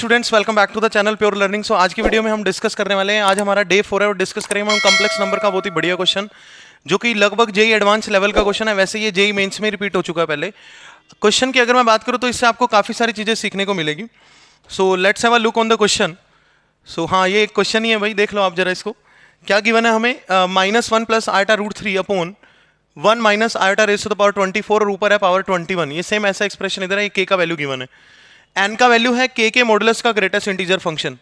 Students, welcome back to the channel pure learning. So आज की video में हम डिस्कस करने वाले हैं, आज हमारा डे 4 है और डिस्कस करेंगे हम कॉम्प्लेक्स नंबर का बहुत ही बढ़िया क्वेश्चन जो कि लगभग जेई एडवांस लेवल का क्वेश्चन है। वैसे ये जेई मेंस में रिपीट हो चुका है पहले। क्वेश्चन की अगर मैं बात करूं तो इससे आपको काफी सारी चीजें सीखने को मिलेगी। So let's have a look on the question. So हाँ, ये एक क्वेश्चन ही है भाई, देख लो आप जरा इसको। क्या गिवन है हमें? -1 plus iota root 3 upon 1 minus iota raise to the power 24 और ऊपर है पावर 21। ये सेम ऐसा एक्सप्रेशन इधर है, के का वैल्यू गिवन है। एन का वैल्यू है के मॉडुलस का ग्रेटेस्ट इंटीजर फंक्शन।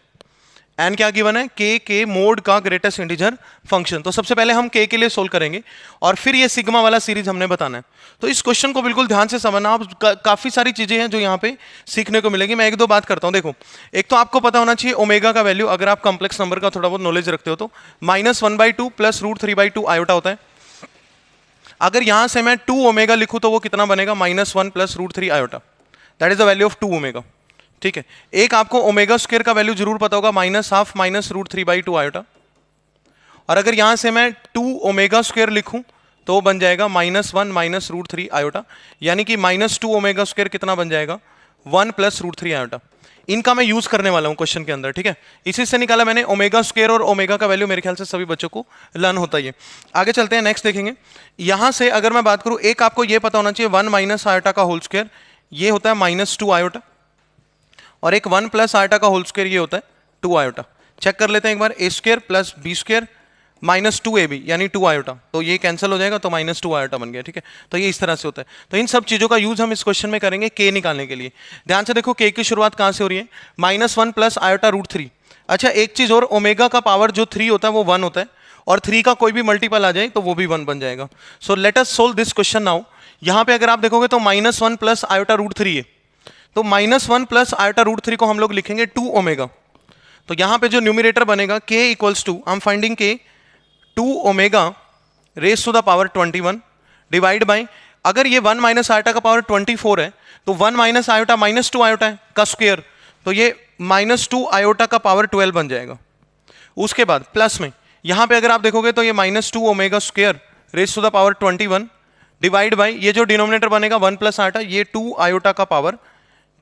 एन क्या गिवन है? के मोड का ग्रेटेस्ट इंटीजर फंक्शन। तो सबसे पहले हम के लिए सोल्व करेंगे और फिर ये सिग्मा वाला सीरीज हमने बताना है। तो इस क्वेश्चन को बिल्कुल ध्यान से समझना। आप काफी सारी चीजें हैं जो यहाँ पे सीखने को मिलेगी। मैं एक दो बात करता हूँ। देखो, एक तो आपको पता होना चाहिए ओमेगा का वैल्यू, अगर आप कॉम्प्लेक्स नंबर का थोड़ा बहुत नॉलेज रखते हो तो -1/2 प्लस √3/2 आयोटा होता है। अगर यहां से मैं 2 ओमेगा लिखूं तो वो कितना बनेगा? -1 plus √3 iota. That is the value of 2 omega. ठीक है, एक आपको ओमेगा स्क्वायर का वैल्यू जरूर पता होगा, -12 माइनस √3/2 आयोटा। और अगर यहां से मैं 2 ओमेगा स्क्वायर लिखूं तो बन जाएगा -1 माइनस √3 आयोटा, यानी कि -2 ओमेगा स्क्वायर कितना बन जाएगा? 1 प्लस √3 आयोटा। इनका मैं यूज करने वाला हूं क्वेश्चन के अंदर। ठीक है, इसी से निकाला मैंने ओमेगा स्क्वायर, और ओमेगा का वैल्यू मेरे ख्याल से सभी बच्चों को लर्न होता ही है। आगे चलते हैं, नेक्स्ट देखेंगे। यहां से अगर मैं बात करूं, एक आपको यह पता होना चाहिए 1 माइनस आयोटा का होल स्क्वायर ये होता है -2 आयोटा, और एक 1 प्लस आयोटा का होल स्क्वायर ये होता है 2 आयोटा। चेक कर लेते हैं एक बार। A square plus B square -2ab यानी 2 आयोटा, तो ये कैंसिल हो जाएगा तो -2 आयोटा बन गया। ठीक है, तो ये इस तरह से होता है। तो इन सब चीजों का यूज हम इस क्वेश्चन में करेंगे के निकालने के लिए। ध्यान से देखो, के की शुरुआत कहां से हो रही है? -1 प्लस आयोटा √3। अच्छा, एक चीज और, ओमेगा का पावर जो 3 होता है वो 1 होता है, और 3 का कोई भी मल्टीपल आ जाए तो वो भी 1 बन जाएगा। So let us solve this question now. यहां पे अगर आप देखोगे तो -1 प्लस आयोटा √3 है, तो -1 प्लस आयोटा √3 को हम लोग लिखेंगे 2 ओमेगा। तो यहां पे जो न्यूमरेटर बनेगा k equals to, I am finding k 2 omega raise to the power 21 divide by, अगर ये 1 माइनस आयोटा का पावर 24 है तो 1 माइनस आयोटा -2 आयोटा है का स्क्वायर, तो ये -2 आयोटा का पावर 12 बन जाएगा। उसके बाद प्लस में यहां पे अगर आप देखोगे तो ये -2 omega square raise to the power 21 divide by, ये जो डिनोमिनेटर बनेगा 1 प्लस आयोटा, ये 2 आयोटा का पावर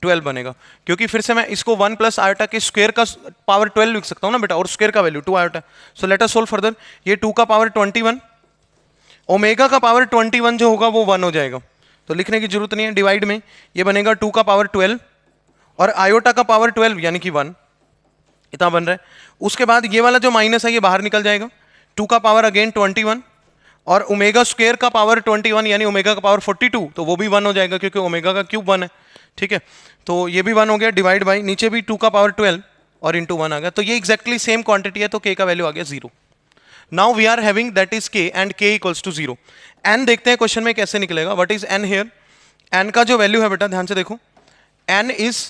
12 बनेगा। क्योंकि फिर से मैं इसको 1 प्लस आयोटा के स्क्वायर का पावर 12 लिख सकता हूं ना बेटा, और स्क्वायर का value 2 iota. So let us solve further. ये 2 का पावर 21, ओमेगा का पावर 21 जो होगा वो 1 हो जाएगा, तो लिखने की जरूरत नहीं है। डिवाइड में ये बनेगा 2 का पावर 12 और आयोटा का पावर 12 यानी कि 1, इतना बन रहा है। उसके बाद ये वाला जो माइनस है ये बाहर निकल जाएगा। 2 का पावर अगेन 21 और ओमेगा स्क्वायर का पावर 21 यानी ओमेगा का पावर 42, तो वो भी 1 हो जाएगा क्योंकि ओमेगा का क्यूब 1 है। ठीक है, तो ये भी 1 हो गया। डिवाइड बाई नीचे भी 2 का पावर 12 और इंटू 1 आ गया, तो ये एक्जैक्टली सेम क्वांटिटी है, तो k का वैल्यू आ गया 0। Now we are having that is k and k equals to 0। n देखते हैं क्वेश्चन में कैसे निकलेगा। What is n here? n का जो वैल्यू है बेटा, ध्यान से देखो, n इज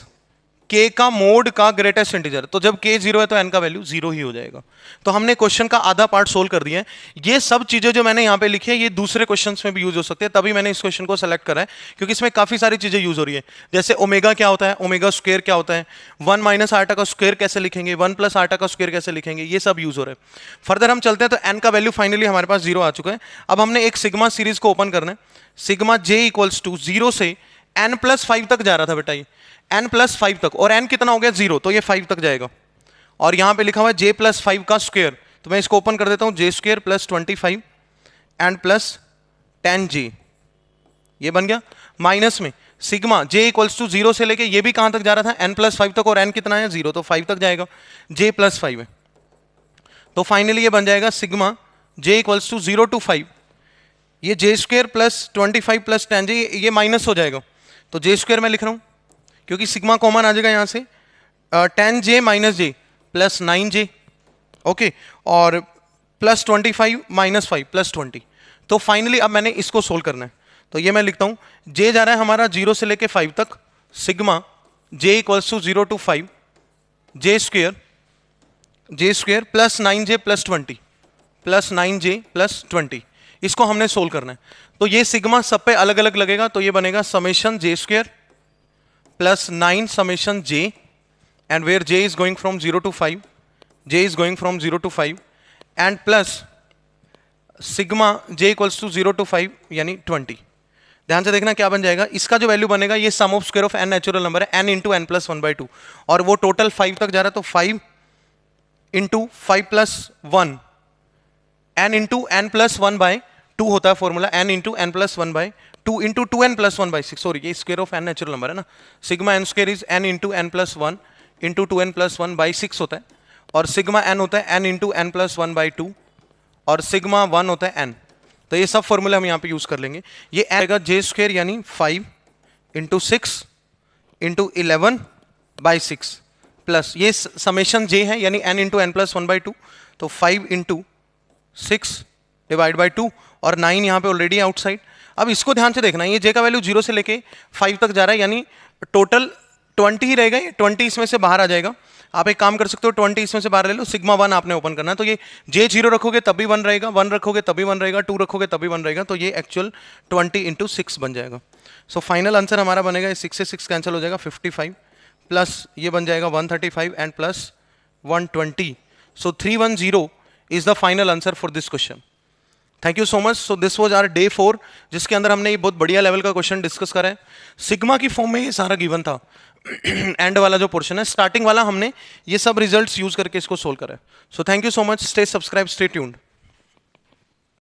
k का मोड का ग्रेटेस्ट इंटीजर। तो जब k 0 है तो n का वैल्यू 0 ही हो जाएगा। तो हमने क्वेश्चन का आधा पार्ट सोल्व कर दिया है। ये सब चीजें जो मैंने यहाँ पे लिखी है ये दूसरे क्वेश्चंस में भी यूज हो सकते हैं, तभी मैंने इस क्वेश्चन को सेलेक्ट करा है, क्योंकि इसमें काफी सारी चीजें यूज हो रही है। जैसे ओमेगा क्या होता है, ओमेगा स्क्वायर क्या होता है, 1 माइनस आयोटा का स्क्वायर कैसे लिखेंगे, 1 प्लस आयोटा का स्क्वायर कैसे लिखेंगे, ये सब यूज हो रहा है। फर्दर हम चलते हैं, तो n का वैल्यू फाइनली हमारे पास 0 आ चुका है। अब हमने एक सिग्मा सीरीज को ओपन करना है। सिग्मा j इक्वल्स टू 0 से n+5 तक जा रहा था बेटा, ये n+5 तक, और n कितना हो गया 0, तो ये 5 तक जाएगा। और यहां पे लिखा हुआ है j+5 का स्क्वायर, तो मैं इसको ओपन कर देता हूं, j² + 25 एंड प्लस 10j, ये बन गया। माइनस में सिग्मा j इक्वल्स टू 0 से लेके ये भी कहां तक जा रहा था, n+5 तक, और n कितना है 0, तो 5 तक जाएगा, j+5 है। तो फाइनली ये बन जाएगा sigma j equals to 0 to 5। ये j² + 25 + 10j, ये माइनस हो जाएगा, तो j² मैं लिख रहा हूं क्योंकि सिग्मा कॉमन आ जाएगा यहां से। 10j - j + 9j, ओके, और +25 - 5 + 20। तो फाइनली अब मैंने इसको सोल्व करना है, तो ये मैं लिखता हूं, j जा रहा है हमारा 0 से लेके 5 तक, sigma j equals to 0 to 5 j² + 9j + 20 + 9j + 20, इसको हमने सोल्व करना है। तो ये सिग्मा सब पे अलग अलग लगेगा, तो ये बनेगा summation j² + 9 summation j, and where j is going from 0 to 5, j is going from 0 to 5, and plus sigma j equals to 0 to 5 यानी 20, ध्यान से देखना क्या बन जाएगा, इसका जो वैल्यू बनेगा ये sum of square of n natural number है n इंटू एन प्लस 1/2 और वो टोटल 5 तक जा रहा है तो 5 into 5 plus 1 n into n plus 1/2 होता है formula n into n plus 1/2 into 2n plus 1/6 sorry ये square of n natural number है ना, sigma n square is n into n plus 1 into 2n plus 1/6 होता है और sigma n होता है n इंटू एन प्लस 1/2 और sigma 1 होता है n। तो ये सब फॉर्मूला हम यहाँ पे यूज कर लेंगे। ये आएगा जे स्क्वायर यानी 5 इंटू 6 इंटू 11/6 प्लस ये समेशन जे है यानी n इंटू एन प्लस 1/2 तो 5 इंटू 6 डिवाइड बाई 2 और 9 यहाँ पे ऑलरेडी आउटसाइड। अब इसको ध्यान से देखना, ये जे का वैल्यू 0 से लेके 5 तक जा रहा है यानी टोटल 20 ही रहेगा, ये 20 इसमें से बाहर आ जाएगा। आप एक काम कर सकते हो 20 इसमें से बाहर ले लो, सिग्मा 1 आपने ओपन करना है तो ये जे 0 रखोगे तब भी 1 रहेगा, 1 रखोगे तब भी 1 रहेगा, 2 रखोगे तब भी 1 रहेगा, तो ये एक्चुअल 20 इंटू 6 बन जाएगा। सो फाइनल आंसर हमारा बनेगा 6 से 6 कैंसिल हो जाएगा 55 प्लस ये बन जाएगा 135 and plus 120। So 310 is the final answer for this question. Thank you so much. So this was our day 4 जिसके अंदर हमने ये बहुत बढ़िया लेवल का क्वेश्चन डिस्कस करा है। सिग्मा की फॉर्म में ये सारा गिवन था एंड वाला जो पोर्शन है, स्टार्टिंग वाला हमने ये सब रिजल्ट्स यूज करके इसको सोल्व करा है। So thank you so much, stay subscribe, stay tuned.